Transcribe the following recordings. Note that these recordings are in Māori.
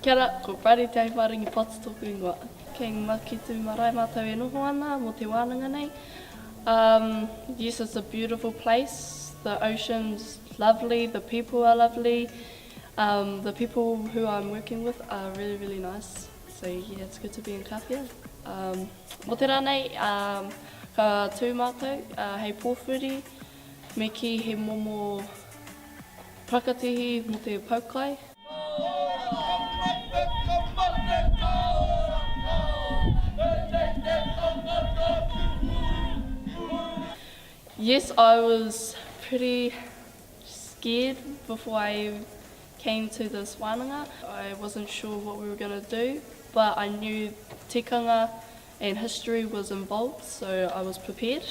Kia ora, ko Brady te wharingi pots tōku ingoa. Kei maki tū marae mātou e noho ana mo te wānanga nei. Yes, it's a beautiful place. The ocean's lovely, the people are lovely. The people who I'm working with are really, really nice. So yeah, it's good to be in Kapia. Mo te rānei, ka tū mātou, hei pōwhiri, me ki he momo prakatihi mo te paukai. Yes, I was pretty scared before I came to this wānanga. I wasn't sure what we were going to do, but I knew tikanga and history was involved, so I was prepared.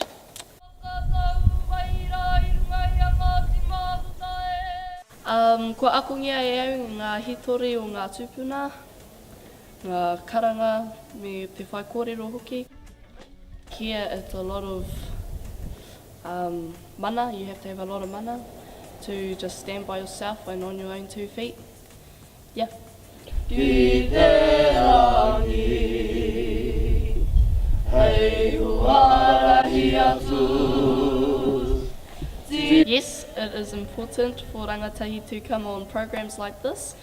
Kua akongia e au ngā hitori o ngā tūpuna, ngā karanga me te whai kōrero hoki. Here it's a lot of mana, you have to have a lot of mana to just stand by yourself and on your own 2 feet. Yeah. Ki te rangi, hei huarahi atu. Yes, it is important for rangatahi to come on programs like this.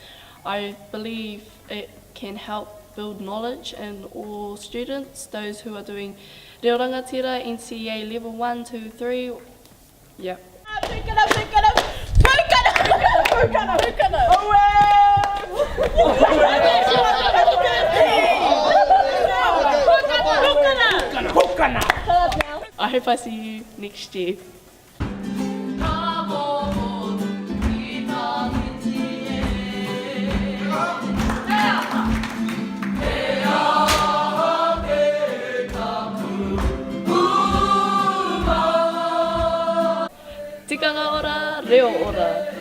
I believe it can help build knowledge in all students, those who are doing Reo Rangatira, NCEA level 1, 2, 3. Yeah. I hope I see you next year. Tikanga Ora Reo Ora.